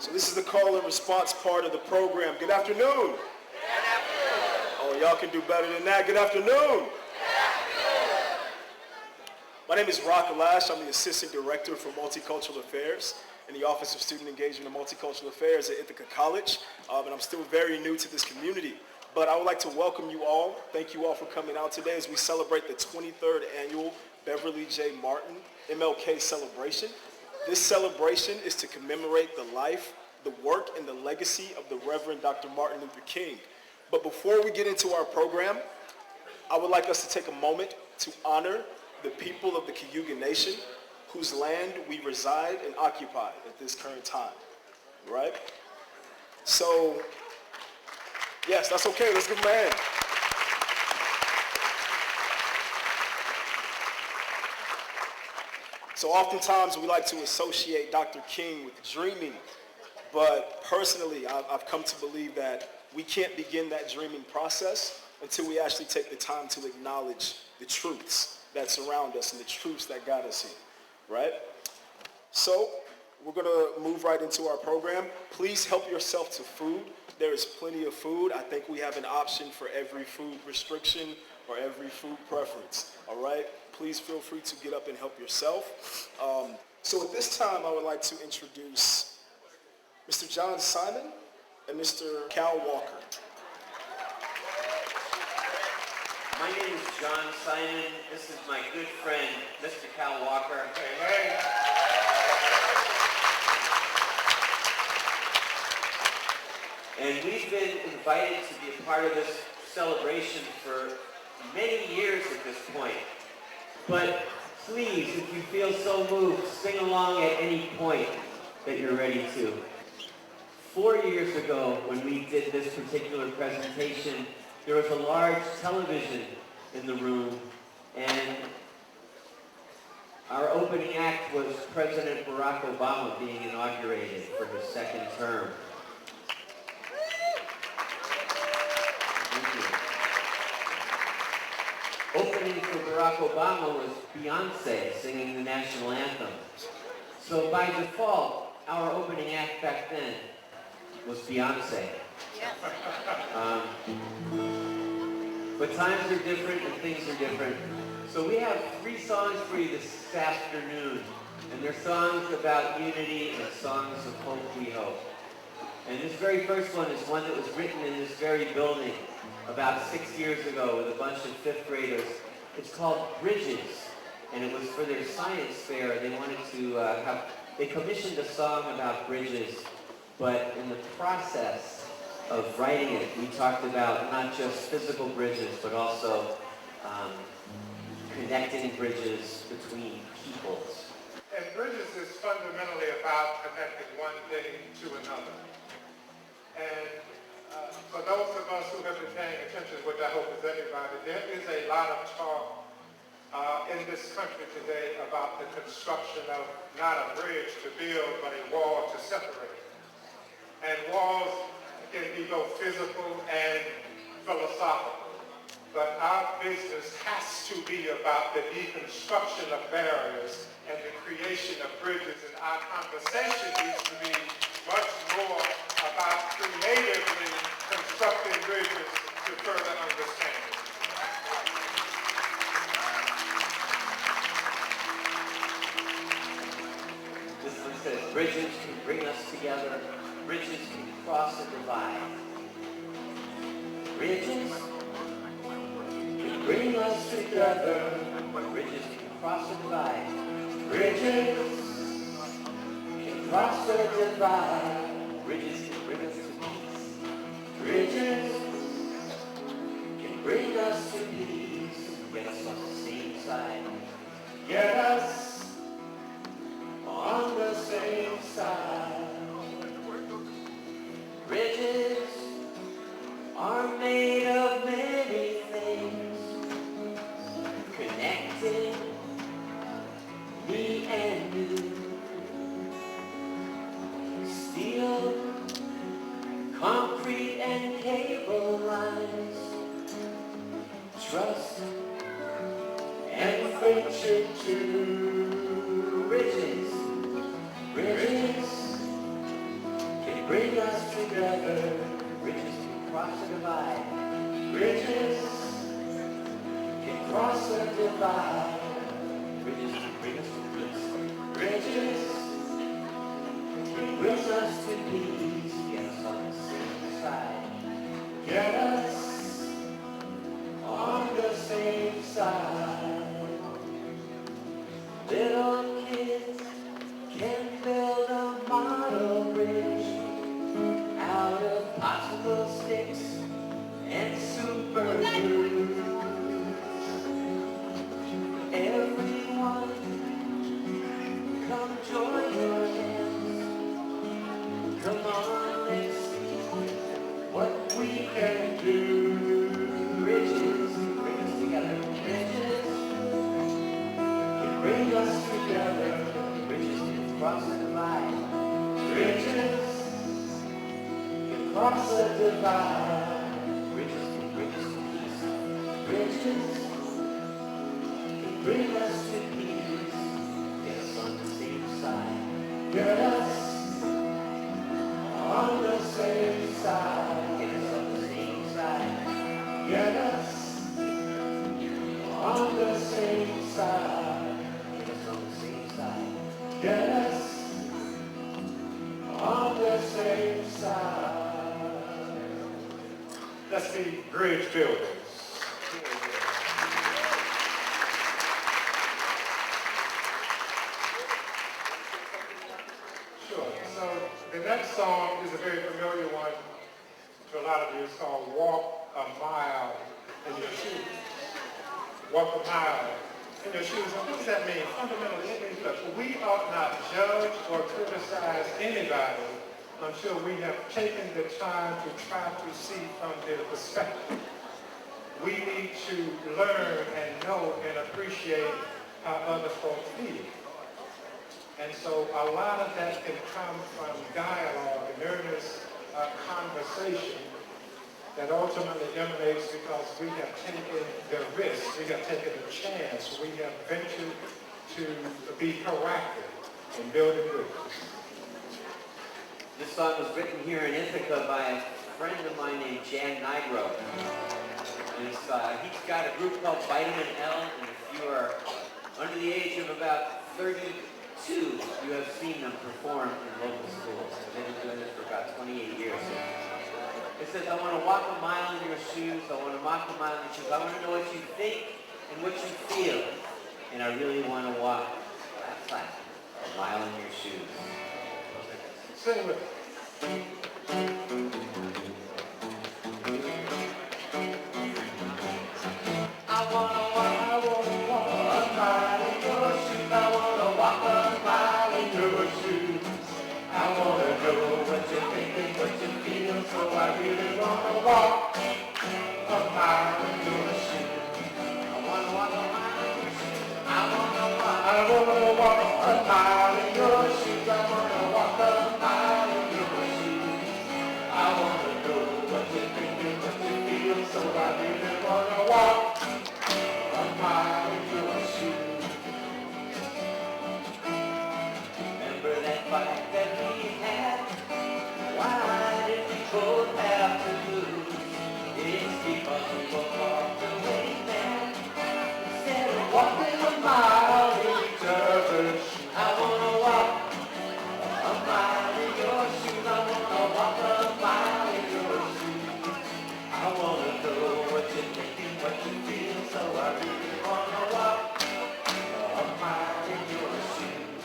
So this is the call and response part of the program. Good afternoon. Good afternoon. Oh, y'all can do better than that. Good afternoon. Good afternoon. My name is RaKim Lash. I'm the Assistant Director for Multicultural Affairs in the Office of Student Engagement and Multicultural Affairs at Ithaca College. And I'm still very new to this community. But I would like to welcome you all. Thank you all for coming out today as we celebrate the 23rd annual Beverly J. Martin MLK celebration. This celebration is to commemorate the life, the work, and the legacy of the Reverend Dr. Martin Luther King. But before we get into our program, I would like us to take a moment to honor the people of the Cayuga Nation whose land we reside and occupy at this current time, right? So, yes, that's okay. Let's give him a hand. So oftentimes we like to associate Dr. King with dreaming, but personally I've come to believe that we can't begin that dreaming process until we actually take the time to acknowledge the truths that surround us and the truths that got us here, right? So we're going to move right into our program. Please help yourself to food. There is plenty of food. I think we have an option for every food restriction or every food preference, all right? Please feel free to get up and help yourself. So at this time, I would like to introduce Mr. John Simon and Mr. Cal Walker. My name is John Simon. This is my good friend, Mr. Cal Walker. Hey, hey. And we've been invited to be a part of this celebration for many years at this point. But please, if you feel so moved, sing along at any point that you're ready to. 4 years ago, when we did this particular presentation, there was a large television in the room, and our opening act was President Barack Obama being inaugurated for his second term. Opening for Barack Obama was Beyonce singing the national anthem. So by default, our opening act back then was Beyonce. Yes. But times are different and things are different. So we have 3 songs for you this afternoon. And they're songs about unity and songs of hope we hope. And this very first one is one that was written in this very building about 6 years ago with a bunch of 5th graders. It's called Bridges, and it was for their science fair. They wanted to they commissioned a song about bridges, but in the process of writing it, we talked about not just physical bridges, but also connecting bridges between peoples. And bridges is fundamentally about connecting one thing to another. And for those of us who have been paying attention, which I hope is everybody, there is a lot of talk in this country today about the construction of not a bridge to build, but a wall to separate. And walls can be both physical and philosophical. But our business has to be about the deconstruction of barriers and the creation of bridges. And our conversation needs to be much more about creatively constructing bridges to further understanding. This one says, bridges can bring us together. Bridges can cross a divide. Bridges can bring us together. Bridges can cross a divide. Bridges can cross a divide. Bridges can bring us to peace. Bridges can bring us to peace. Get us on the same side. Get us on the same side. Bridges are made of many things, connecting me and you. Steel, concrete and cable lines, trust and friendship too. Bridges, bridges bring us together. Bridges can cross the divide. Bridges can cross the divide. Bridges can bring us to peace. Bridges can bring us to peace. Get us on the same side. Get us on the same side. Little kids can build a model bridge out of popsicle sticks and super glue. Everyone, come join your hands. Come on, let's see what we can do. Bridges bring us together. Bridges can bring us together. Bridges can cross the divide. Bridges can cross the divide. Bridges can bring us to peace. Bridges can bring us to peace. Get us on the same side. Get us on the same side. Get us on the same side. Get us on the same side. Get us on the same side. Get us on the same side. Let's be bridge builders. Sure. So the next song is a very familiar one to a lot of you. It's called Walk a Mile in Your Shoes. Walk a mile in your shoes. And what does that mean? Fundamentally, it means, look, we ought not judge or criticize anybody until we have taken the time to try to see from their perspective. We need to learn and know and appreciate how other folks feel. And so a lot of that can come from dialogue and earnest conversation that ultimately emanates because we have taken the risk, we have taken the chance, we have ventured to be proactive in building bridges. This song was written here in Ithaca by a friend of mine named Jan Nigro. And he's got a group called Vitamin L, and if you are under the age of about 32, you have seen them perform in local schools. They've been doing this for about 28 years. It says, I want to walk a mile in your shoes, I want to walk a mile in your shoes, I want to know what you think and what you feel, and I really want to walk that flat, a mile in your shoes. Sing with me. I want to walk a mile in your shoes, I want to walk a mile in your shoes. I want to know what you think and what you feel, so I really want to walk a mile in your shoes. I want to walk a mile in your shoes. I want to walk a mile in your shoes. I want to walk a mile in your shoes. I want to know what you think and what you feel, so I really want to walk a mile in your shoes. Remember that fight that we had? Why did we both have to lose? It's because we both walked away mad. Instead of walking a mile in each other's shoes. I wanna walk a mile in your shoes. I wanna walk a mile in your shoes. I wanna know what you think and what you feel, so I really wanna walk a mile in your shoes.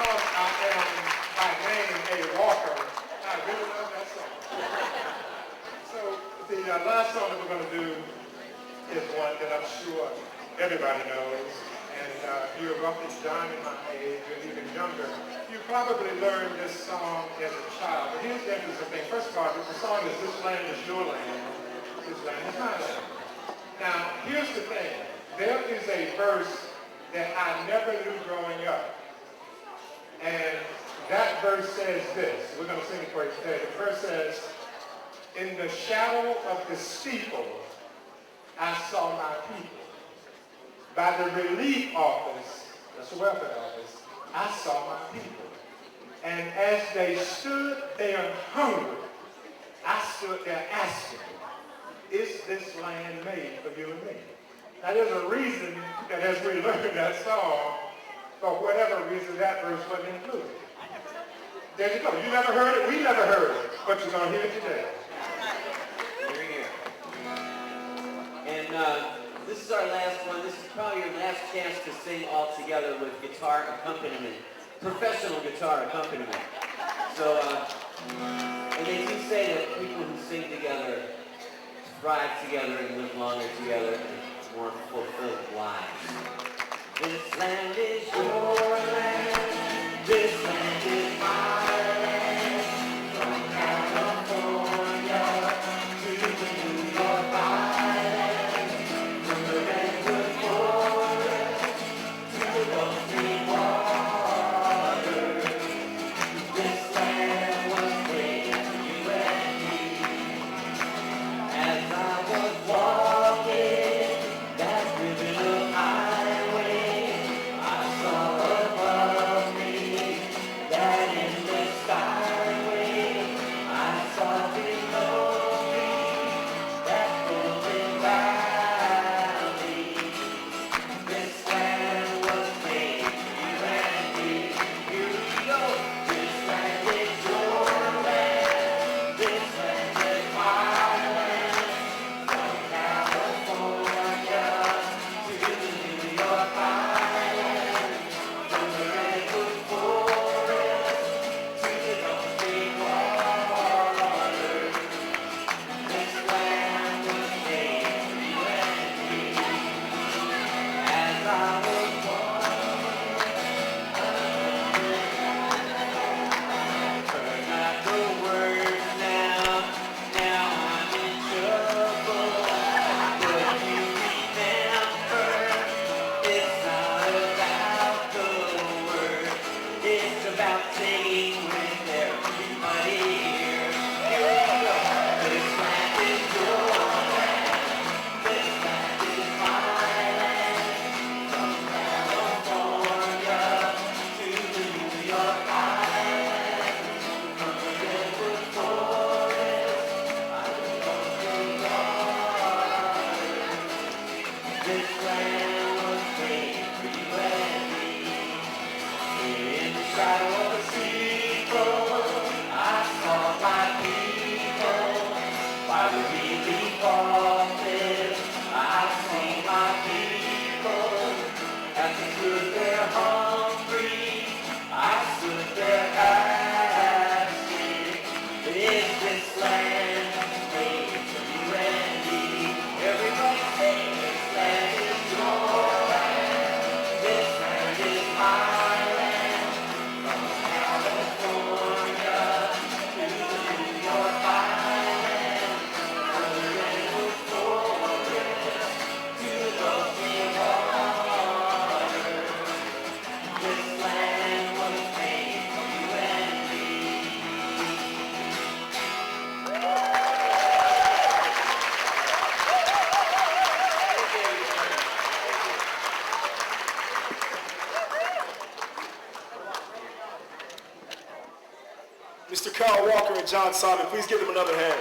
because I am by name a walker, I really love that song. So the last song that we're going to do is one that I'm sure everybody knows. And you're roughly Johnny my age and even younger. You probably learned this song as a child. But here's the interesting thing. First of all, the song is "This Land Is Your Land, This Land Is My Land." Now, here's the thing. There is a verse that I never knew growing up. And that verse says this. We're going to sing it for you today. The verse says, "In the shadow of the steeple, I saw my people. By the relief office," that's the welfare office, "I saw my people. And as they stood there hungry, I stood there asking, is this land made for you and me?" Now there's a reason that as we learn that song, for whatever reason that verse wasn't included. There you go. You never heard it, we never heard it, but you're going to hear it today. You're here. And this is our last one. This is probably your last chance to sing all together with guitar accompaniment, professional guitar accompaniment. So, and they do say that people who sing together thrive together and live longer together and more fulfilled lives. This land is your land. This land is my land. From California to the New York Island. From the redwood forest to the Gulf Stream water. This land was made for you and me. As I was walking that river highway, I saw above me that endless skyway. I saw below me that golden valley. This land was made for you and me. Here we go. This land is your land. This land is my land. From California to the New York Island. From the redwood forest to the Gulf Stream water. This land was made for you and me. As I was walking, heard not the words now. Now I'm in trouble. But you remember, it's not about the words. It's about singing with everybody here. Here we go. This land is your land. This land is my land. From California to the New York Island. From the redwood forest, I was walking water. This land was made for you and me. In the shadow of the steeple, I saw my people. By the relief office, I see my people. As they stood there hungry, I stood there asking, is this land made for you and me? Everybody sing, this land is your land. This land is my land. From California to the New York Island. From the redwood forest to the Gulf Stream water. This land was made for you and me. Mr. Kyle Walker and John Simon, please give them another hand.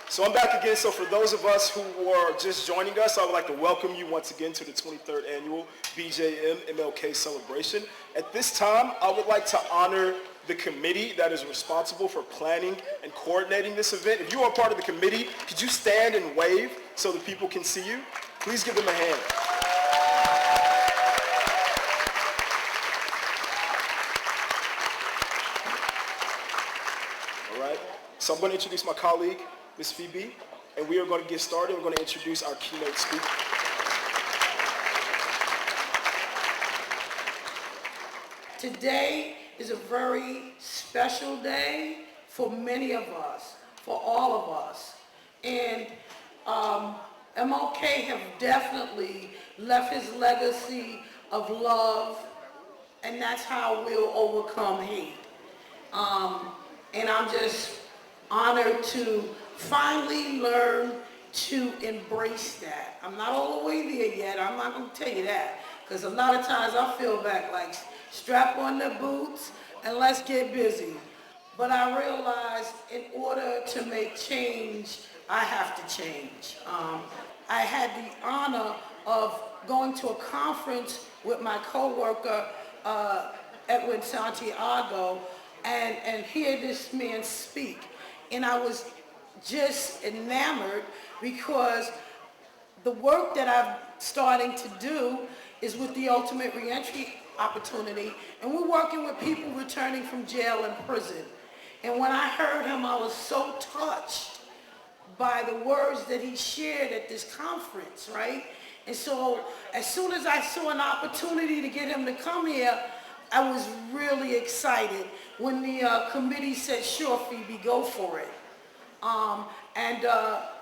So I'm back again. So for those of us who are just joining us, I would like to welcome you once again to the 23rd Annual BJM MLK Celebration. At this time, I would like to honor the committee that is responsible for planning and coordinating this event. If you are part of the committee, could you stand and wave so that people can see you? Please give them a hand. All right. So I'm going to introduce my colleague, Ms. Phoebe, and we are going to get started. We're going to introduce our keynote speaker. Today is a very special day for many of us, for all of us. And MLK have definitely left his legacy of love, and that's how we'll overcome hate. And I'm just honored to finally learn to embrace that. I'm not all the way there yet, I'm not going to tell you that, because a lot of times I feel back like, strap on the boots and let's get busy. But I realized in order to make change, I have to change. I had the honor of going to a conference with my coworker, Edwin Santiago, and hear this man speak. And I was just enamored because the work that I'm starting to do is with the Ultimate Reentry Opportunity, and we're working with people returning from jail and prison. And when I heard him, I was so touched by the words that he shared at this conference, right? And so as soon as I saw an opportunity to get him to come here, I was really excited when the committee said, sure, Phoebe, go for it. And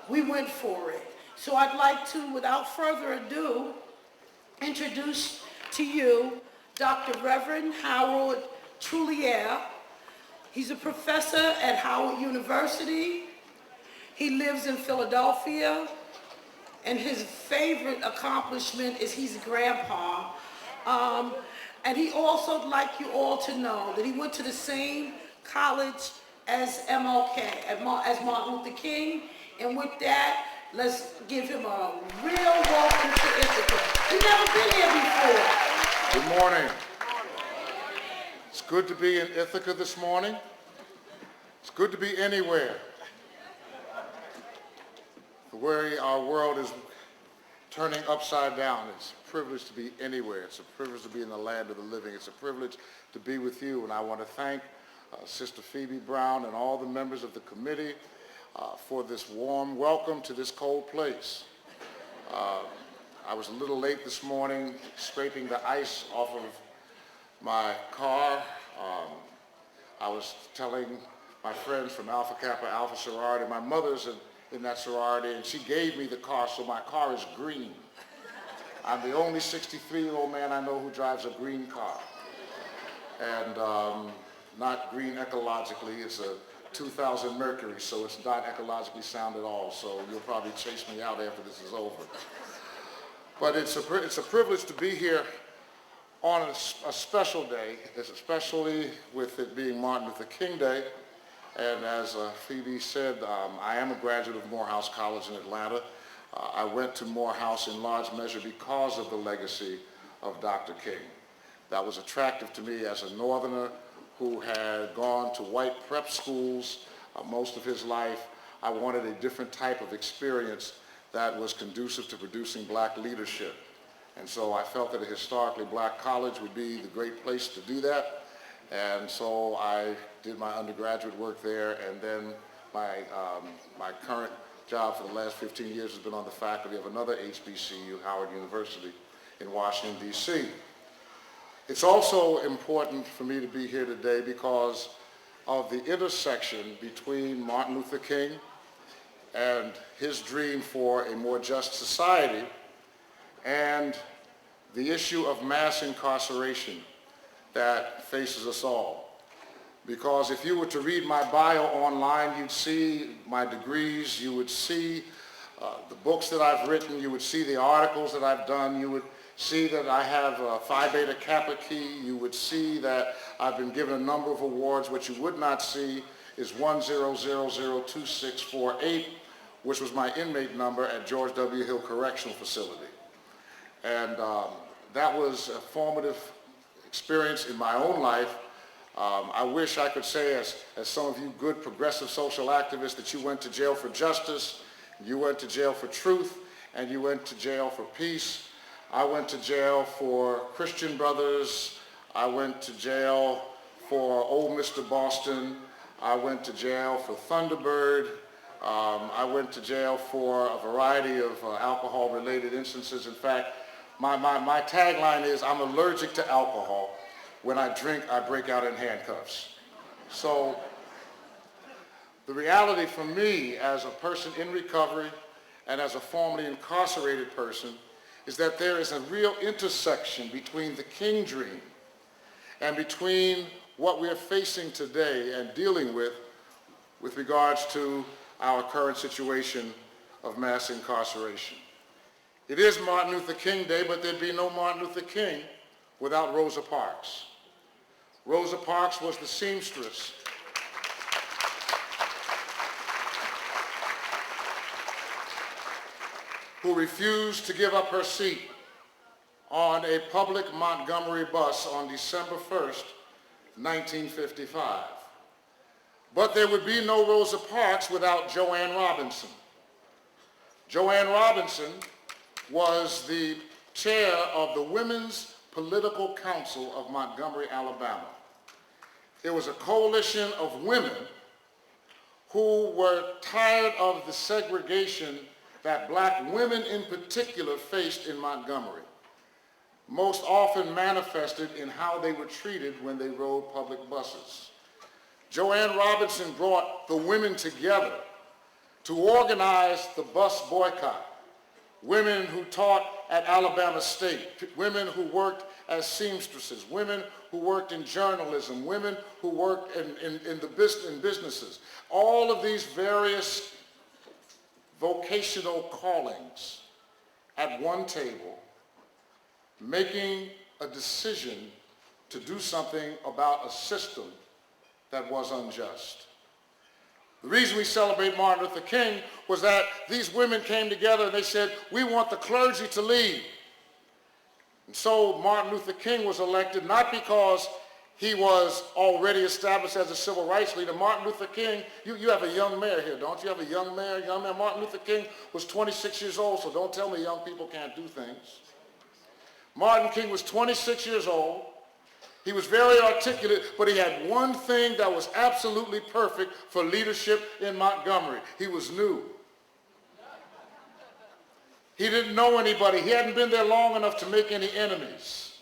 we went for it. So I'd like to, without further ado, introduce to you Dr. Reverend Howard Trulear. He's a professor at Howard University. He lives in Philadelphia, and his favorite accomplishment is he's a grandpa. And he also would like you all to know that he went to the same college as MLK, as Martin Luther King. And with that, let's give him a real welcome to Ithaca. He's never been here before. Good morning. It's good to be in Ithaca this morning. It's good to be anywhere. The way our world is turning upside down, it's a privilege to be anywhere. It's a privilege to be in the land of the living. It's a privilege to be with you. And I want to thank Sister Phoebe Brown and all the members of the committee for this warm welcome to this cold place. I was a little late this morning scraping the ice off of my car. I was telling my friends from Alpha Kappa Alpha sorority, my mother's in that sorority, and she gave me the car, so my car is green. I'm the only 63-year-old man I know who drives a green car. And not green ecologically, it's a 2000 Mercury, so it's not ecologically sound at all, so you'll probably chase me out after this is over. But it's a privilege to be here on a special day, especially with it being Martin Luther King Day. And as Phoebe said, I am a graduate of Morehouse College in Atlanta. I went to Morehouse in large measure because of the legacy of Dr. King. That was attractive to me as a Northerner who had gone to white prep schools most of his life. I wanted a different type of experience that was conducive to producing black leadership. And so I felt that a historically black college would be the great place to do that. And so I did my undergraduate work there, and then my current job for the last 15 years has been on the faculty of another HBCU, Howard University in Washington, D.C. It's also important for me to be here today because of the intersection between Martin Luther King and his dream for a more just society and the issue of mass incarceration that faces us all. Because if you were to read my bio online, you'd see my degrees, you would see the books that I've written, you would see the articles that I've done, you would see that I have a Phi Beta Kappa key, you would see that I've been given a number of awards. What you would not see is 1002648, which was my inmate number at George W. Hill Correctional Facility. And that was a formative experience in my own life I wish I could say, as some of you good progressive social activists, that you went to jail for justice, you went to jail for truth, and you went to jail for peace. I went to jail for Christian Brothers. I went to jail for Old Mr. Boston. I went to jail for Thunderbird. I went to jail for a variety of alcohol-related instances. In fact, my tagline is, I'm allergic to alcohol. When I drink, I break out in handcuffs. So the reality for me as a person in recovery and as a formerly incarcerated person is that there is a real intersection between the King dream and between what we are facing today and dealing with regards to our current situation of mass incarceration. It is Martin Luther King Day, but there'd be no Martin Luther King without Rosa Parks. Rosa Parks was the seamstress who refused to give up her seat on a public Montgomery bus on December 1st, 1955. But there would be no Rosa Parks without Joanne Robinson. Joanne Robinson was the chair of the Women's Political Council of Montgomery, Alabama. It was a coalition of women who were tired of the segregation that black women in particular faced in Montgomery, most often manifested in how they were treated when they rode public buses. Joanne Robinson brought the women together to organize the bus boycott. Women who taught at Alabama State, women who worked as seamstresses, women who worked in journalism, women who worked in businesses. All of these various vocational callings at one table, making a decision to do something about a system that was unjust. The reason we celebrate Martin Luther King was that these women came together and they said, we want the clergy to lead. And so Martin Luther King was elected not because he was already established as a civil rights leader. Martin Luther King, you have a young mayor here, don't you? You have a young mayor, Martin Luther King was 26 years old, so don't tell me young people can't do things. Martin King was 26 years old. He was very articulate, but he had one thing that was absolutely perfect for leadership in Montgomery. He was new. He didn't know anybody. He hadn't been there long enough to make any enemies.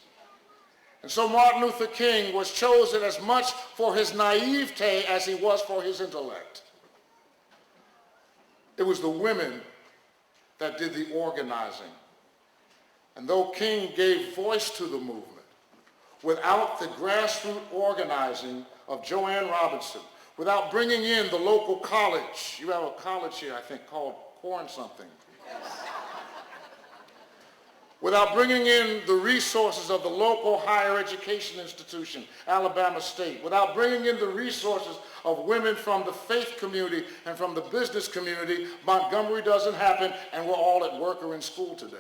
And so Martin Luther King was chosen as much for his naivete as he was for his intellect. It was the women that did the organizing. And though King gave voice to the movement, without the grassroots organizing of Joanne Robinson, without bringing in the local college, you have a college here, I think, called Corn something, without bringing in the resources of the local higher education institution, Alabama State, without bringing in the resources of women from the faith community and from the business community, Montgomery doesn't happen, and we're all at work or in school today.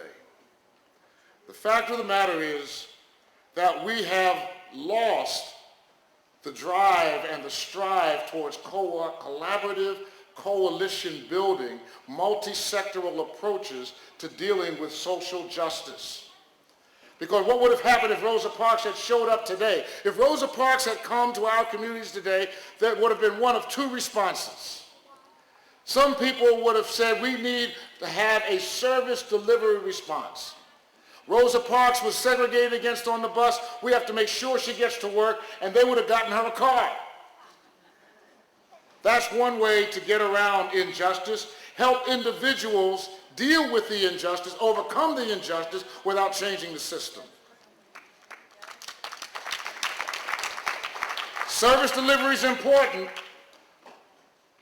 The fact of the matter is that we have lost the drive and the strive towards collaborative coalition building, multi-sectoral approaches to dealing with social justice. Because what would have happened if Rosa Parks had showed up today? If Rosa Parks had come to our communities today, there would have been one of two responses. Some people would have said we need to have a service delivery response. Rosa Parks was segregated against on the bus. We have to make sure she gets to work, and they would have gotten her a car. That's one way to get around injustice, help individuals deal with the injustice, overcome the injustice without changing the system. Service delivery is important,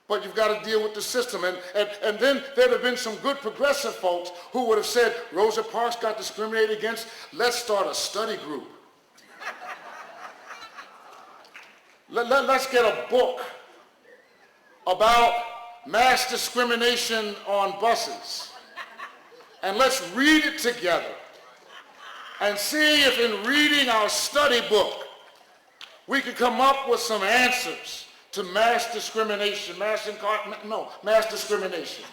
but you've got to deal with the system. And then there'd have been some good progressive folks who would have said, Rosa Parks got discriminated against, let's start a study group. Let's get a book about mass discrimination on buses. And let's read it together and see if in reading our study book, we can come up with some answers to mass discrimination, mass discrimination.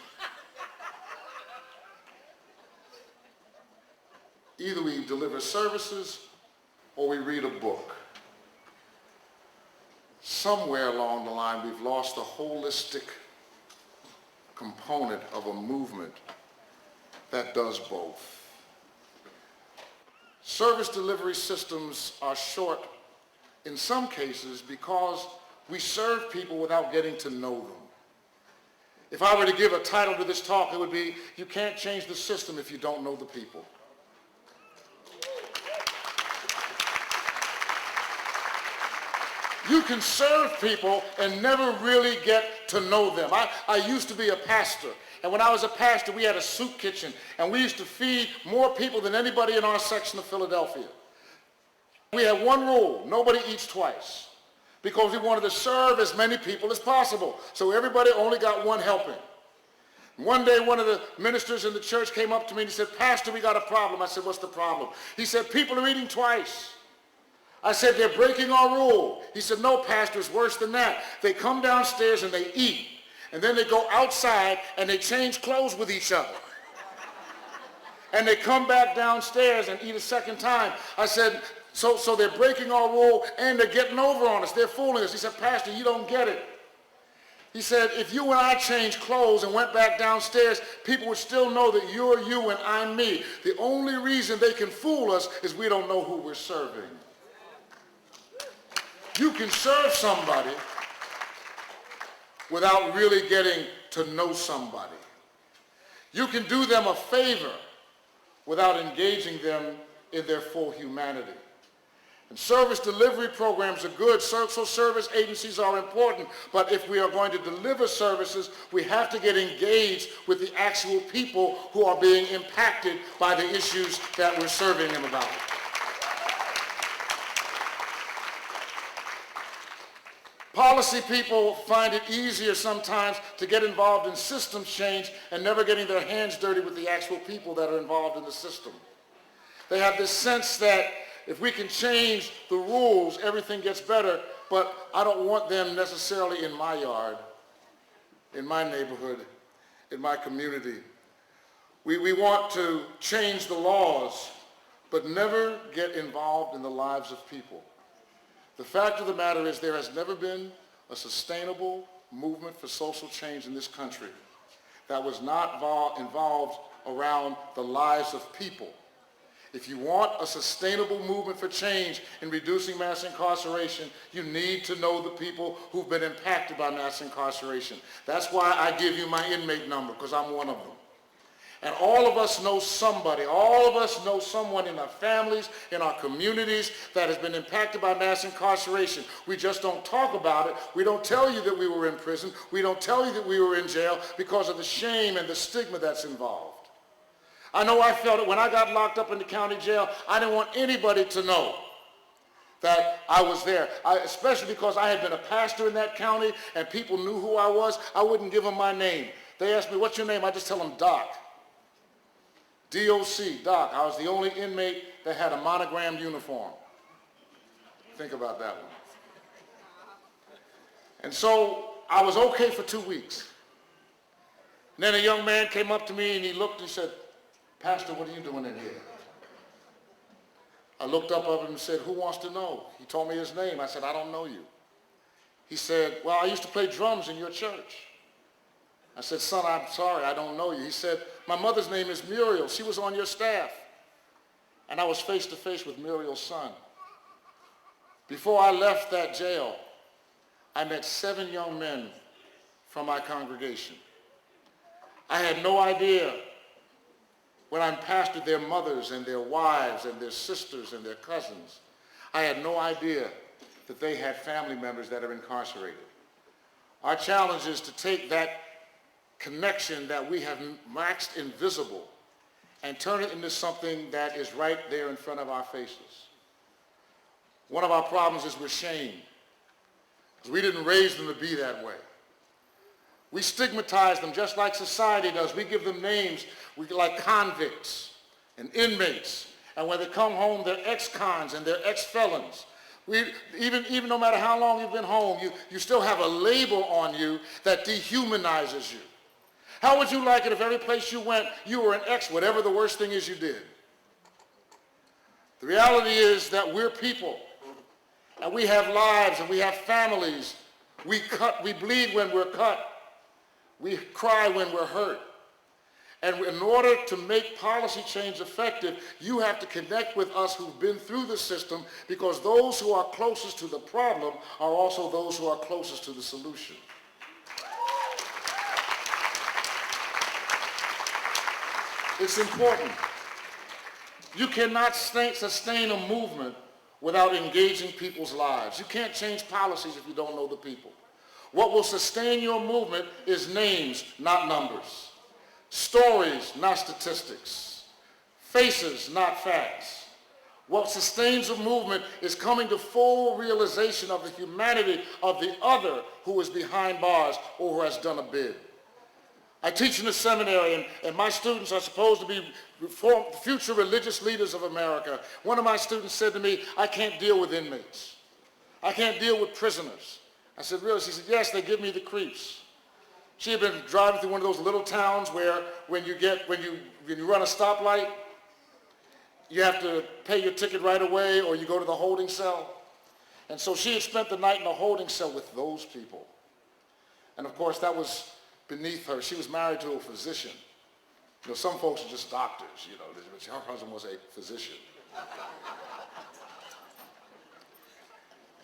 Either we deliver services or we read a book. Somewhere along the line, we've lost the holistic component of a movement that does both. Service delivery systems are short in some cases because we serve people without getting to know them. If I were to give a title to this talk, it would be, "You can't change the system if you don't know the people." You can serve people and never really get to know them. I used to be a pastor, and when I was a pastor, we had a soup kitchen, and we used to feed more people than anybody in our section of Philadelphia. We had one rule: nobody eats twice, because we wanted to serve as many people as possible. So everybody only got one helping. One day, one of the ministers in the church came up to me and he said, "Pastor, we got a problem." I said, "What's the problem?" He said, "People are eating twice." I said, "They're breaking our rule." He said, "No, Pastor, it's worse than that. They come downstairs and they eat, and then they go outside and they change clothes with each other. And they come back downstairs and eat a second time." I said, so they're breaking our rule and they're getting over on us. They're fooling us." He said, "Pastor, you don't get it." He said, "If you and I changed clothes and went back downstairs, people would still know that you're you and I'm me. The only reason they can fool us is we don't know who we're serving." You can serve somebody without really getting to know somebody. You can do them a favor without engaging them in their full humanity. And service delivery programs are good, so service agencies are important, but if we are going to deliver services, we have to get engaged with the actual people who are being impacted by the issues that we're serving them about. Policy people find it easier sometimes to get involved in systems change and never getting their hands dirty with the actual people that are involved in the system. They have this sense that if we can change the rules, everything gets better, but I don't want them necessarily in my yard, in my neighborhood, in my community. We want to change the laws, but never get involved in the lives of people. The fact of the matter is there has never been a sustainable movement for social change in this country that was not involved around the lives of people. If you want a sustainable movement for change in reducing mass incarceration, you need to know the people who've been impacted by mass incarceration. That's why I give you my inmate number, because I'm one of them. And all of us know somebody, all of us know someone in our families, in our communities that has been impacted by mass incarceration. We just don't talk about it. We don't tell you that we were in prison. We don't tell you that we were in jail because of the shame and the stigma that's involved. I know I felt it when I got locked up in the county jail. I didn't want anybody to know that I was there, especially because I had been a pastor in that county and people knew who I was. I wouldn't give them my name. They asked me, "What's your name?" I just tell them Doc. DOC, Doc. I was the only inmate that had a monogrammed uniform. Think about that one. And so I was okay for 2 weeks. And then a young man came up to me and he looked and said, "Pastor, what are you doing in here?" I looked up at him and said, "Who wants to know?" He told me his name. I said, "I don't know you." He said, "Well, I used to play drums in your church." I said, "Son, I'm sorry, I don't know you." He said, "My mother's name is Muriel. She was on your staff." And I was face to face with Muriel's son. Before I left that jail, I met 7 young men from my congregation. I had no idea when I pastored their mothers and their wives and their sisters and their cousins. I had no idea that they had family members that are incarcerated. Our challenge is to take that connection that we have waxed invisible and turn it into something that is right there in front of our faces. One of our problems is with shame, because we didn't raise them to be that way. We stigmatize them just like society does. We give them names like convicts and inmates, and when they come home, they're ex-cons and they're ex-felons. Even no matter how long you've been home, you still have a label on you that dehumanizes you. How would you like it if every place you went, you were an X, whatever the worst thing is you did? The reality is that we're people, and we have lives, and we have families. We bleed when we're cut. We cry when we're hurt. And in order to make policy change effective, you have to connect with us who've been through the system, because those who are closest to the problem are also those who are closest to the solution. It's important. You cannot sustain a movement without engaging people's lives. You can't change policies if you don't know the people. What will sustain your movement is names, not numbers. Stories, not statistics. Faces, not facts. What sustains a movement is coming to full realization of the humanity of the other who is behind bars or who has done a bid. I teach in a seminary, and my students are supposed to be future religious leaders of America. One of my students said to me, I can't deal with inmates. I can't deal with prisoners. I said, really? She said, yes, they give me the creeps. She had been driving through one of those little towns where when you run a stoplight, you have to pay your ticket right away or you go to the holding cell. And so she had spent the night in the holding cell with those people. And of course, that was beneath her. She was married to a physician. You know, some folks are just doctors, you know, but her husband was a physician.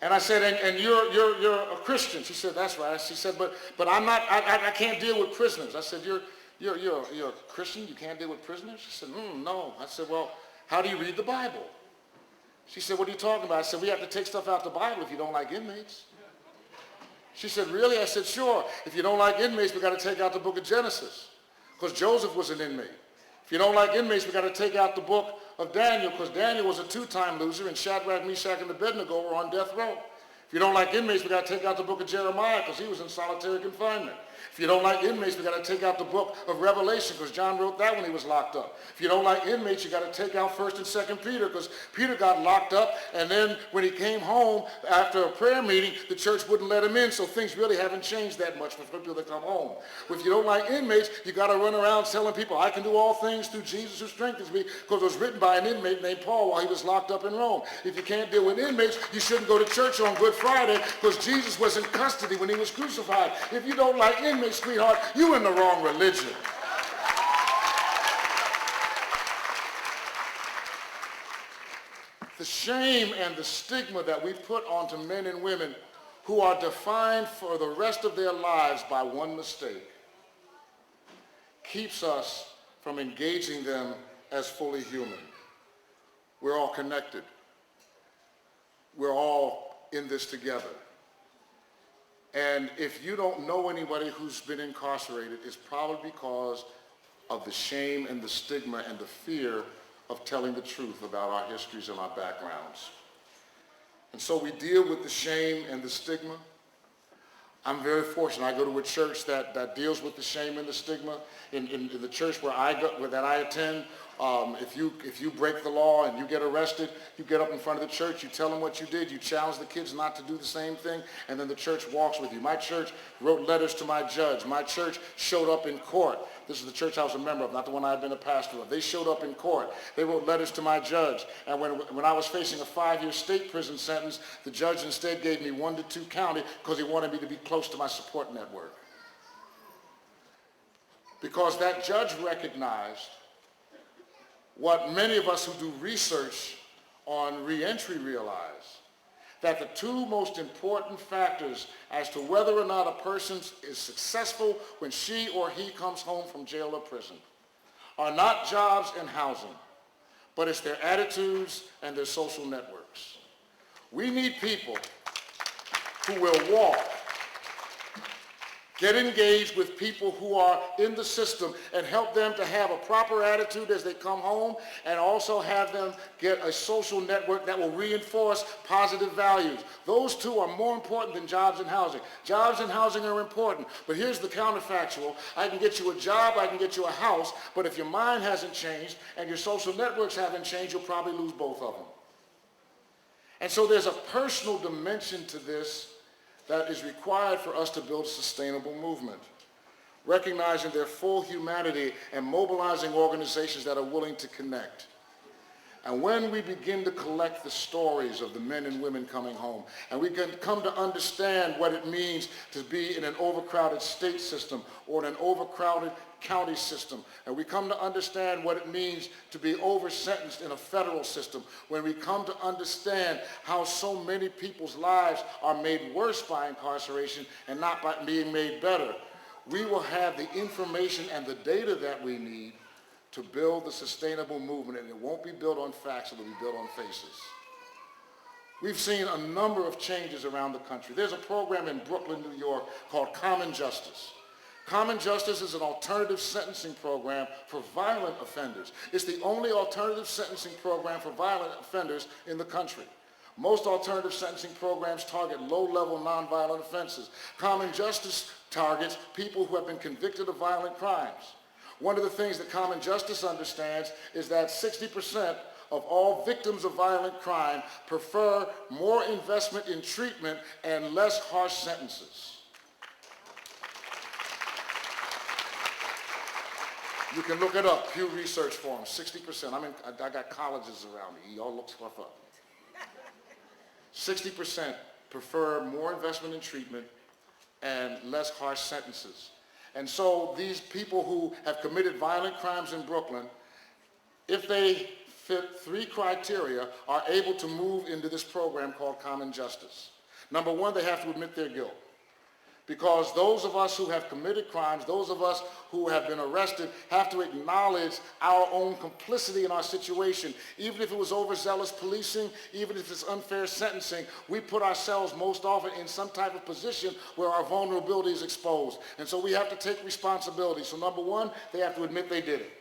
And I said, and you're a Christian. She said, that's right. She said, but I'm not, I can't deal with prisoners. I said, you're a Christian? You can't deal with prisoners? She said, no. I said, well, how do you read the Bible? She said, what are you talking about? I said, we have to take stuff out the Bible if you don't like inmates. She said, really? I said, sure. If you don't like inmates, we got to take out the book of Genesis, because Joseph was an inmate. If you don't like inmates, we got to take out the book of Daniel, because Daniel was a two-time loser, and Shadrach, Meshach, and Abednego were on death row. If you don't like inmates, we got to take out the book of Jeremiah, because he was in solitary confinement. If you don't like inmates, we got to take out the book of Revelation, because John wrote that when he was locked up. If you don't like inmates, you got to take out 1st and 2nd Peter, because Peter got locked up, and then when he came home after a prayer meeting, the church wouldn't let him in, so things really haven't changed that much for people that come home. But if you don't like inmates, you got to run around telling people, I can do all things through Jesus who strengthens me, because it was written by an inmate named Paul while he was locked up in Rome. If you can't deal with inmates, you shouldn't go to church on Good Friday, because Jesus was in custody when he was crucified. If you don't like inmates, sweetheart, you in the wrong religion. The shame and the stigma that we put onto men and women who are defined for the rest of their lives by one mistake keeps us from engaging them as fully human. We're all connected. We're all in this together. And if you don't know anybody who's been incarcerated, it's probably because of the shame and the stigma and the fear of telling the truth about our histories and our backgrounds. And so we deal with the shame and the stigma. I'm very fortunate. I go to a church that deals with the shame and the stigma. In the church that I attend, if you break the law and you get arrested, you get up in front of the church, you tell them what you did, you challenge the kids not to do the same thing, and then the church walks with you. My church wrote letters to my judge. My church showed up in court. This is the church I was a member of, not the one I had been a pastor of. They showed up in court. They wrote letters to my judge. And when I was facing a 5-year state prison sentence, the judge instead gave me 1 to 2 county because he wanted me to be close to my support network. Because that judge recognized what many of us who do research on reentry realize, that the 2 most important factors as to whether or not a person is successful when she or he comes home from jail or prison are not jobs and housing, but it's their attitudes and their social networks. We need people who will walk, get engaged with people who are in the system and help them to have a proper attitude as they come home, and also have them get a social network that will reinforce positive values. Those 2 are more important than jobs and housing. Jobs and housing are important, but here's the counterfactual. I can get you a job, I can get you a house, but if your mind hasn't changed and your social networks haven't changed, you'll probably lose both of them. And so there's a personal dimension to this that is required for us to build a sustainable movement, recognizing their full humanity and mobilizing organizations that are willing to connect. And when we begin to collect the stories of the men and women coming home, and we can come to understand what it means to be in an overcrowded state system or in an overcrowded county system, and we come to understand what it means to be over-sentenced in a federal system, when we come to understand how so many people's lives are made worse by incarceration and not by being made better, we will have the information and the data that we need to build the sustainable movement, and it won't be built on facts, it'll be built on faces. We've seen a number of changes around the country. There's a program in Brooklyn, New York called Common Justice. Common Justice is an alternative sentencing program for violent offenders. It's the only alternative sentencing program for violent offenders in the country. Most alternative sentencing programs target low-level nonviolent offenses. Common Justice targets people who have been convicted of violent crimes. One of the things that Common Justice understands is that 60% of all victims of violent crime prefer more investment in treatment and less harsh sentences. You can look it up, Pew Research Forum, 60%. I got colleges around me. Y'all look stuff up. 60% prefer more investment in treatment and less harsh sentences. And so these people who have committed violent crimes in Brooklyn, if they fit 3 criteria, are able to move into this program called Common Justice. Number one, they have to admit their guilt. Because those of us who have committed crimes, those of us who have been arrested, have to acknowledge our own complicity in our situation. Even if it was overzealous policing, even if it's unfair sentencing, we put ourselves most often in some type of position where our vulnerability is exposed. And so we have to take responsibility. So number one, they have to admit they did it.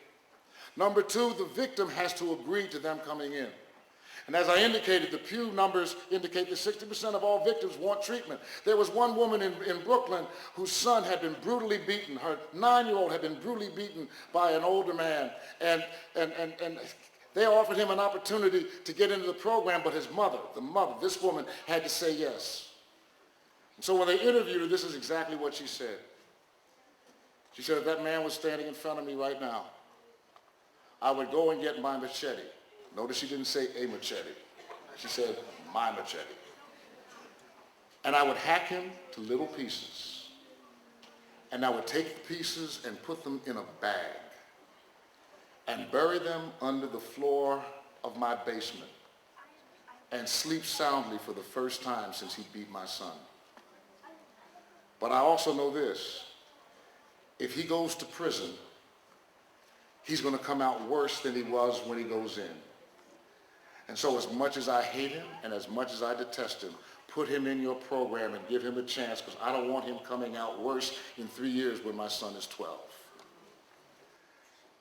Number two, the victim has to agree to them coming in. And as I indicated, the Pew numbers indicate that 60% of all victims want treatment. There was one woman in Brooklyn whose son had been brutally beaten. Her 9-year-old had been brutally beaten by an older man. And they offered him an opportunity to get into the program, but his mother, this woman, had to say yes. And so when they interviewed her, this is exactly what she said. She said, if that man was standing in front of me right now, I would go and get my machete. Notice she didn't say a machete. She said, my machete. And I would hack him to little pieces. And I would take the pieces and put them in a bag and bury them under the floor of my basement and sleep soundly for the first time since he beat my son. But I also know this. If he goes to prison, he's going to come out worse than he was when he goes in. And so as much as I hate him and as much as I detest him, put him in your program and give him a chance, because I don't want him coming out worse in 3 years when my son is 12.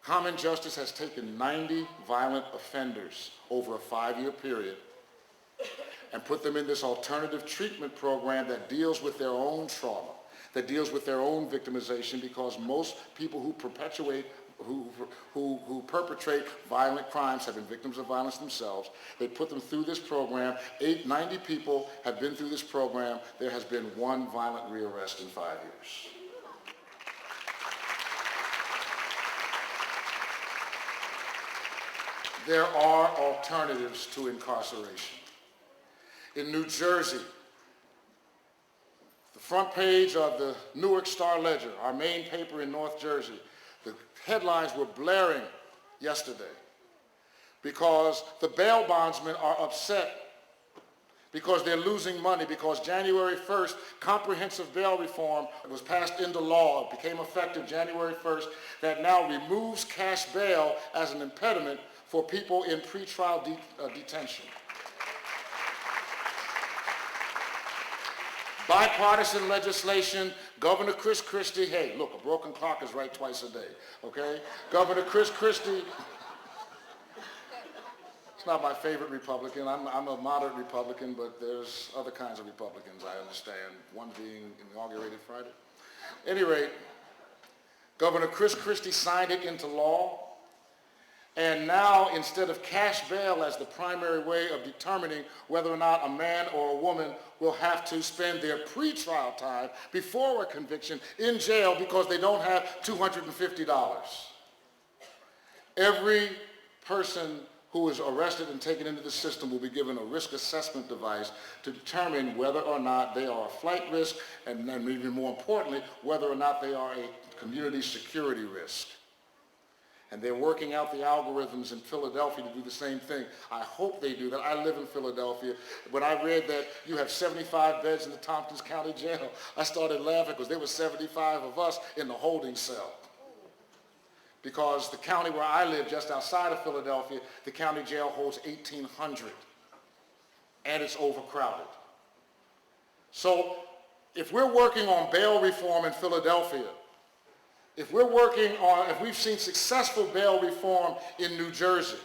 Common Justice has taken 90 violent offenders over a 5-year period and put them in this alternative treatment program that deals with their own trauma, that deals with their own victimization, because most people who perpetrate violent crimes have been victims of violence themselves. They put them through this program. 90 people have been through this program. There has been 1 violent rearrest in 5 years. There are alternatives to incarceration. In New Jersey, the front page of the Newark Star-Ledger, our main paper in North Jersey, the headlines were blaring yesterday because the bail bondsmen are upset because they're losing money, because January 1st, comprehensive bail reform was passed into law. It became effective January 1st, that now removes cash bail as an impediment for people in pretrial detention. Bipartisan legislation. Governor Chris Christie, hey, look, a broken clock is right twice a day, okay? Governor Chris Christie, it's not my favorite Republican. I'm a moderate Republican, but there's other kinds of Republicans, I understand, one being inaugurated Friday. At any rate, Governor Chris Christie signed it into law, And now, instead of cash bail as the primary way of determining whether or not a man or a woman will have to spend their pretrial time before a conviction in jail because they don't have $250. Every person who is arrested and taken into the system will be given a risk assessment device to determine whether or not they are a flight risk, and then even more importantly, whether or not they are a community security risk. And they're working out the algorithms in Philadelphia to do the same thing. I hope they do that. I live in Philadelphia. When I read that you have 75 beds in the Tompkins County Jail, I started laughing because there were 75 of us in the holding cell. Because the county where I live, just outside of Philadelphia, the county jail holds 1,800. And it's overcrowded. So if we're working on bail reform in Philadelphia, if we've seen successful bail reform in New Jersey,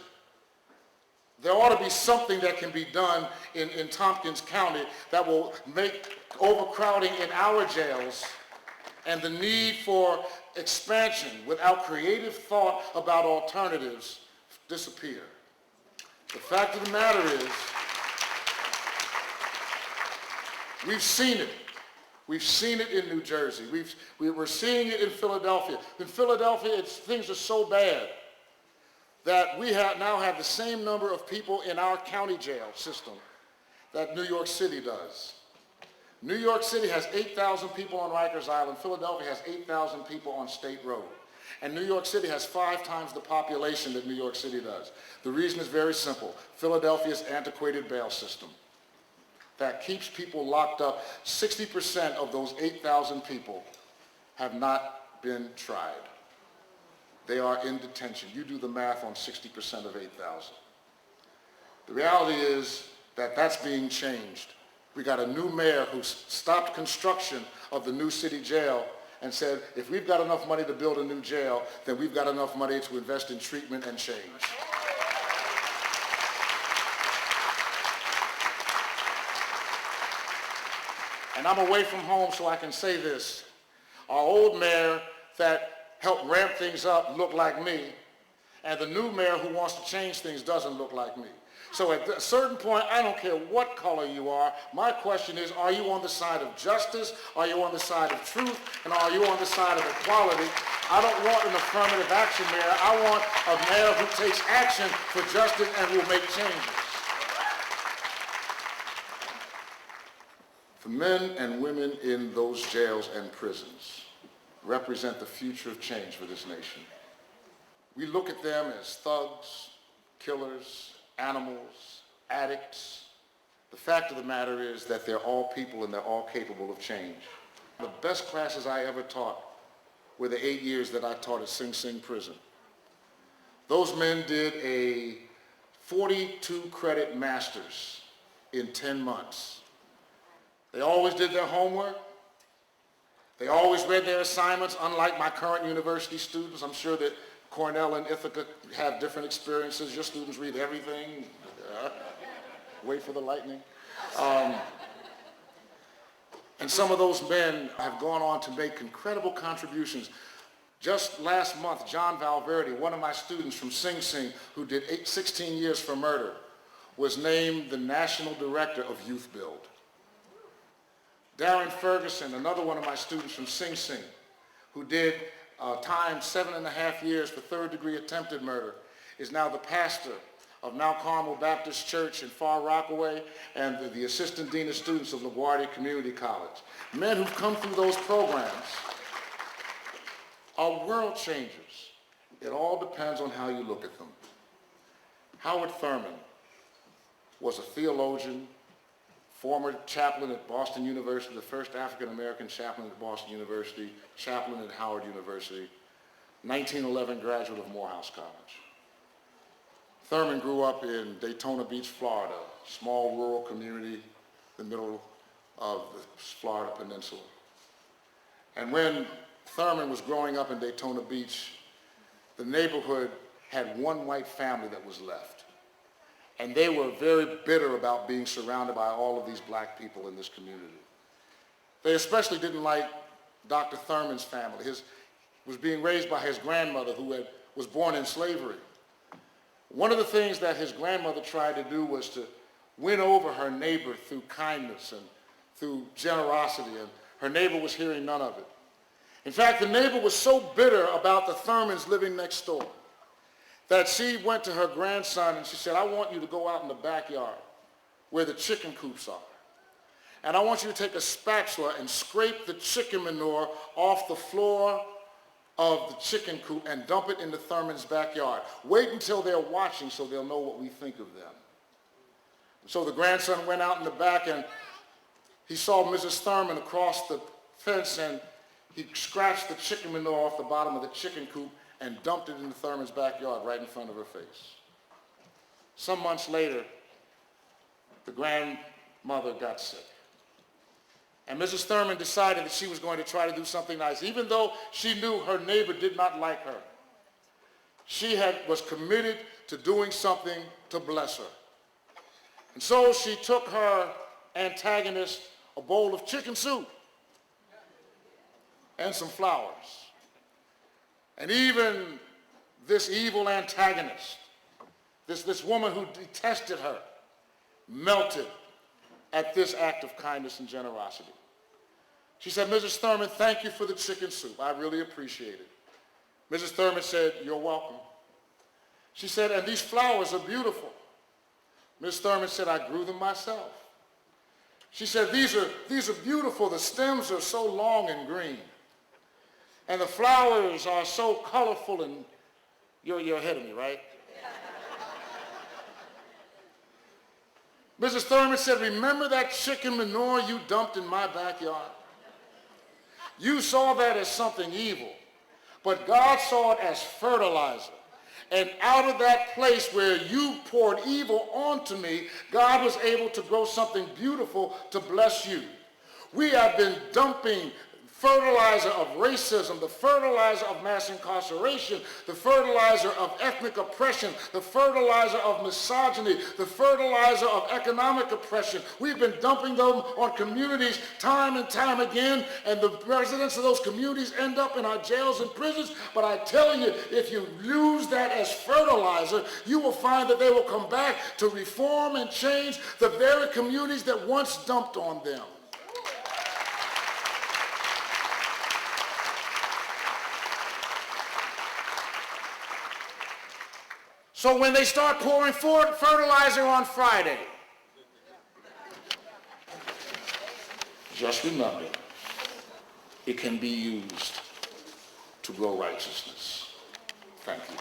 there ought to be something that can be done in Tompkins County that will make overcrowding in our jails and the need for expansion without creative thought about alternatives disappear. The fact of the matter is, we've seen it. We've seen it in New Jersey. We're seeing it in Philadelphia. In Philadelphia, things are so bad that we now have the same number of people in our county jail system that New York City does. New York City has 8,000 people on Rikers Island. Philadelphia has 8,000 people on State Road. And New York City has 5 times the population that New York City does. The reason is very simple. Philadelphia's antiquated bail system that keeps people locked up. 60% of those 8,000 people have not been tried. They are in detention. You do the math on 60% of 8,000. The reality is that that's being changed. We got a new mayor who stopped construction of the new city jail and said, if we've got enough money to build a new jail, then we've got enough money to invest in treatment and change. And I'm away from home so I can say this. Our old mayor that helped ramp things up looked like me, and the new mayor who wants to change things doesn't look like me. So at a certain point, I don't care what color you are. My question is, are you on the side of justice? Are you on the side of truth? And are you on the side of equality? I don't want an affirmative action mayor. I want a mayor who takes action for justice and will make changes. The men and women in those jails and prisons represent the future of change for this nation. We look at them as thugs, killers, animals, addicts. The fact of the matter is that they're all people and they're all capable of change. The best classes I ever taught were the 8 years that I taught at Sing Sing Prison. Those men did a 42-credit master's in 10 months. They always did their homework. They always read their assignments, unlike my current university students. I'm sure that Cornell and Ithaca have different experiences. Your students read everything. Wait for the lightning. And some of those men have gone on to make incredible contributions. Just last month, John Valverde, one of my students from Sing Sing, who did 16 years for murder, was named the National Director of Youth Build. Darren Ferguson, another one of my students from Sing Sing, who did time 7.5 years for third-degree attempted murder, is now the pastor of Mount Carmel Baptist Church in Far Rockaway and the assistant dean of students of LaGuardia Community College. Men who've come through those programs are world changers. It all depends on how you look at them. Howard Thurman was a theologian, former chaplain at Boston University, the first African-American chaplain at Boston University, chaplain at Howard University, 1911 graduate of Morehouse College. Thurman grew up in Daytona Beach, Florida, small rural community in the middle of the Florida Peninsula. And when Thurman was growing up in Daytona Beach, the neighborhood had one white family that was left. And they were very bitter about being surrounded by all of these black people in this community. They especially didn't like Dr. Thurman's family. He was being raised by his grandmother who was born in slavery. One of the things that his grandmother tried to do was to win over her neighbor through kindness and through generosity, and her neighbor was hearing none of it. In fact, the neighbor was so bitter about the Thurmans living next door that she went to her grandson and she said, I want you to go out in the backyard where the chicken coops are. And I want you to take a spatula and scrape the chicken manure off the floor of the chicken coop and dump it in the Thurman's backyard. Wait until they're watching so they'll know what we think of them. So the grandson went out in the back and he saw Mrs. Thurman across the fence, and he scratched the chicken manure off the bottom of the chicken coop and dumped it in the Thurman's backyard right in front of her face. Some months later, the grandmother got sick. And Mrs. Thurman decided that she was going to try to do something nice. Even though she knew her neighbor did not like her, she was committed to doing something to bless her. And so she took her antagonist a bowl of chicken soup and some flowers. And even this evil antagonist, this woman who detested her, melted at this act of kindness and generosity. She said, Mrs. Thurman, thank you for the chicken soup. I really appreciate it. Mrs. Thurman said, you're welcome. She said, and these flowers are beautiful. Ms. Thurman said, I grew them myself. She said, these are beautiful. The stems are so long and green. And the flowers are so colorful, and you're ahead of me, right? Mrs. Thurman said, remember that chicken manure you dumped in my backyard? You saw that as something evil, but God saw it as fertilizer. And out of that place where you poured evil onto me, God was able to grow something beautiful to bless you. We have been dumping fertilizer of racism, the fertilizer of mass incarceration, the fertilizer of ethnic oppression, the fertilizer of misogyny, the fertilizer of economic oppression. We've been dumping them on communities time and time again, and the residents of those communities end up in our jails and prisons. But I tell you, if you use that as fertilizer, you will find that they will come back to reform and change the very communities that once dumped on them. So when they start pouring fertilizer on Friday, just remember, it can be used to grow righteousness. Thank you.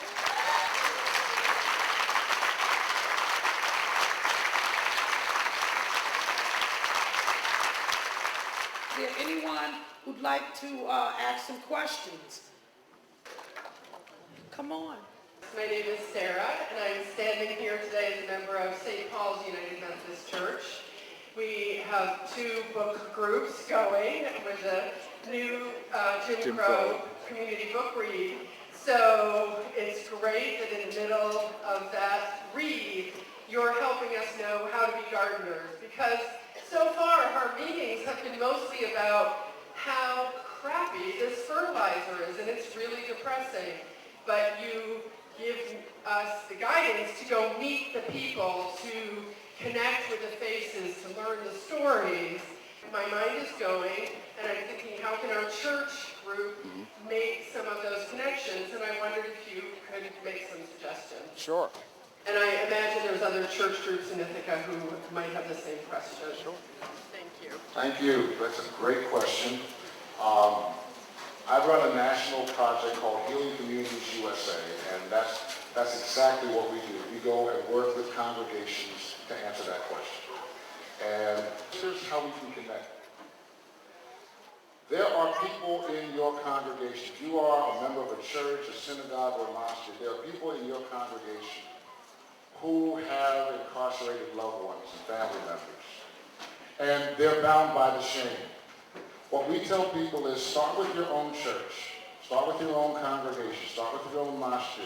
Is there anyone who'd like to ask some questions? Come on. My name is Sarah, and I'm standing here today as a member of St. Paul's United Methodist Church. We have 2 book groups going with the new Jim Crow community book read. So it's great that in the middle of that read, you're helping us know how to be gardeners. Because so far, our meetings have been mostly about how crappy this fertilizer is, and it's really depressing. But you give us the guidance to go meet the people, to connect with the faces, to learn the stories. My mind is going, and I'm thinking, how can our church group make some of those connections? And I wondered if you could make some suggestions. Sure. And I imagine there's other church groups in Ithaca who might have the same question. Sure. Thank you. Thank you. That's a great question. I run a national project called Healing Communities USA, and that's exactly what we do. We go and work with congregations to answer that question. And here's how we can connect. There are people in your congregation. If you are a member of a church, a synagogue, or a mosque, there are people in your congregation who have incarcerated loved ones and family members. And they're bound by the shame. What we tell people is start with your own church, start with your own congregation, start with your own mosque,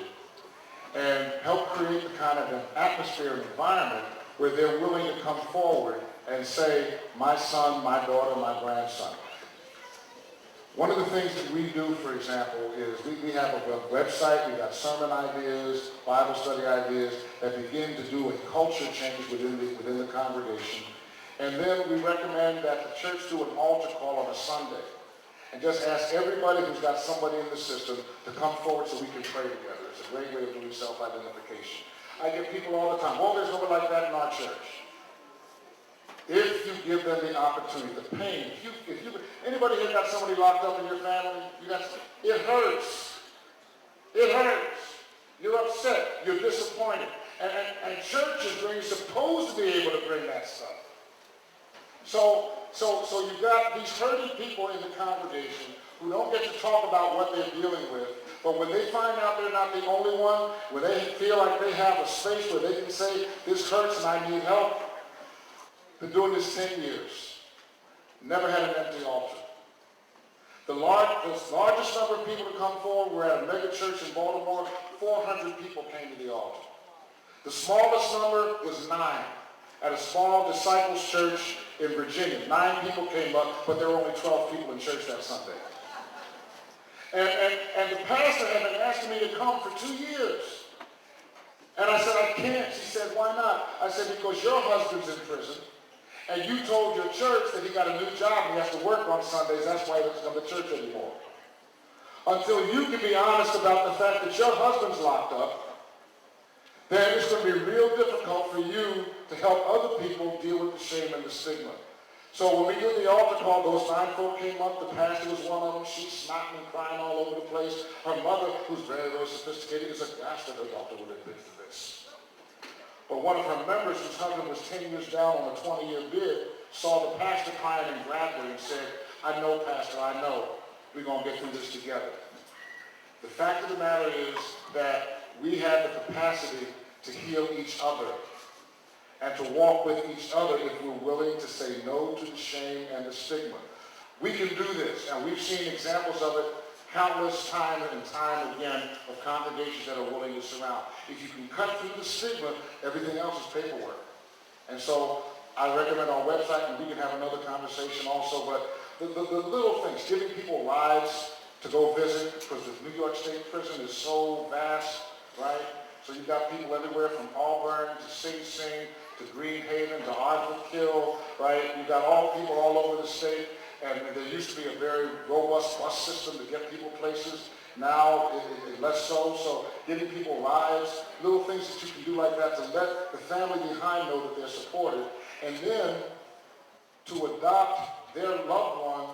and help create the kind of an atmosphere and environment where they're willing to come forward and say, my son, my daughter, my grandson. One of the things that we do, for example, is we have a website, we've got sermon ideas, Bible study ideas that begin to do a culture change within the congregation. And then we recommend that the church do an altar call on a Sunday and just ask everybody who's got somebody in the system to come forward so we can pray together. It's a great way of doing self-identification. I get people all the time, well, there's nobody like that in our church. If you give them the opportunity, the pain, anybody here got somebody locked up in your family? It hurts. It hurts. You're upset. You're disappointed. And church is where you're supposed to be able to bring that stuff. So you've got these hurting people in the congregation who don't get to talk about what they're dealing with. But when they find out they're not the only one, when they feel like they have a space where they can say, this hurts and I need help. Been doing this 10 years. Never had an empty altar. The largest number of people to come forward were at a mega church in Baltimore. 400 people came to the altar. The smallest number was 9 at a small disciples church in Virginia. 9 people came up, but there were only 12 people in church that Sunday. And the pastor had been asking me to come for 2 years. And I said, I can't. She said, why not? I said, because your husband's in prison. And you told your church that he got a new job and he has to work on Sundays. That's why he doesn't come to church anymore. Until you can be honest about the fact that your husband's locked up, then it's going to be real difficult for you to help other people deal with the shame and the stigma. So when we did the altar call, those 9 folk came up. The pastor was one of them. She's snotting and crying all over the place. Her mother, who's very, very sophisticated, is aghast that her daughter would admit to this. But one of her members, whose husband was 10 years down on a 20-year bid, saw the pastor crying and grabbed her and said, I know, Pastor, I know. We're going to get through this together. The fact of the matter is that we have the capacity to heal each other and to walk with each other if we're willing to say no to the shame and the stigma. We can do this, and we've seen examples of it countless time and time again of congregations that are willing to surround. If you can cut through the stigma, everything else is paperwork. And so I recommend our website, and we can have another conversation also, but the little things, giving people rides to go visit, because the New York State prison is so vast, right? So you've got people everywhere from Auburn to Sing Sing to Green Haven to Arthur Kill, right? You've got people all over the state. And there used to be a very robust bus system to get people places. Now, it's less so. So giving people rides, little things that you can do like that to let the family behind know that they're supported. And then to adopt their loved one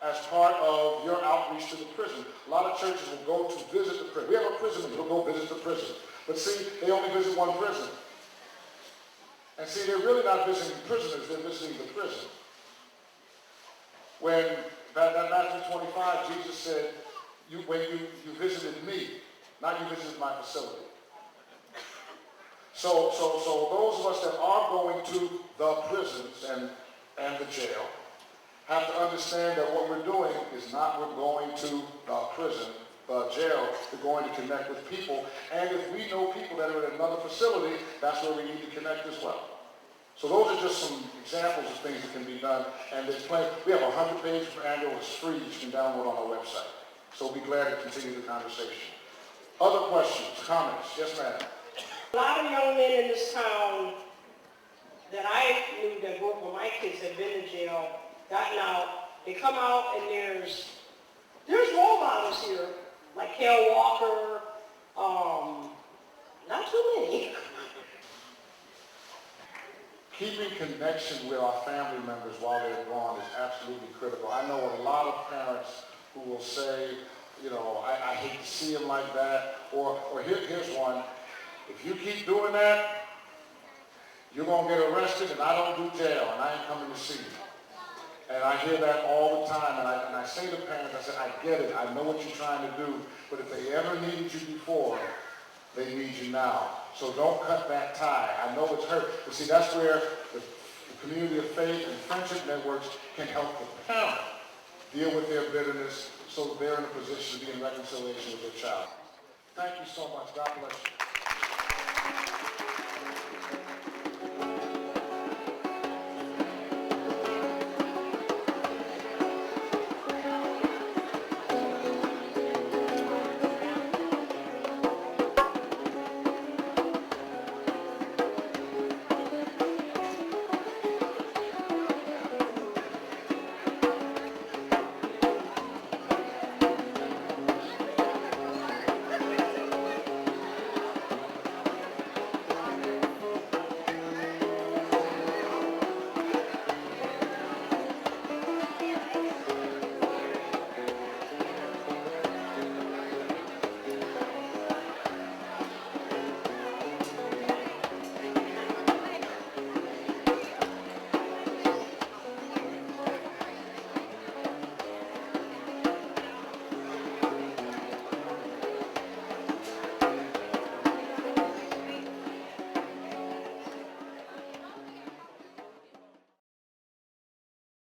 as part of your outreach to the prison. A lot of churches will go to visit the prison. We have a prison, we'll go visit the prison. But see, they only visit one prison. And see, they're really not visiting prisoners, they're visiting the prison. When, that Matthew 25, Jesus said, when you visited me, not you visited my facility. So those of us that are going to the prisons and the jail have to understand that what we're doing is not we're going to the prison, the jail, we're going to connect with people. And if we know people that are in another facility, that's where we need to connect as well. So those are just some examples of things that can be done. And there's plenty. We have a 100-page manual. It's free. You can download on our website. So we'll be glad to continue the conversation. Other questions, comments? Yes, ma'am. A lot of young men in this town that I knew that grew up when my kids had been in jail, gotten out, they come out and there's role models here, like Hale Walker, not too many. Keeping connection with our family members while they're gone is absolutely critical. I know a lot of parents who will say, you know, I hate to see him like that, or here's one, if you keep doing that, you're going to get arrested and I don't do jail and I ain't coming to see you. And I hear that all the time, and I say to parents, I say, I get it, I know what you're trying to do, but if they ever needed you before, they need you now. So don't cut that tie. I know it's hurt, but see, that's where the community of faith and friendship networks can help the parent deal with their bitterness so they're in a position to be in reconciliation with their child. Thank you so much. God bless you.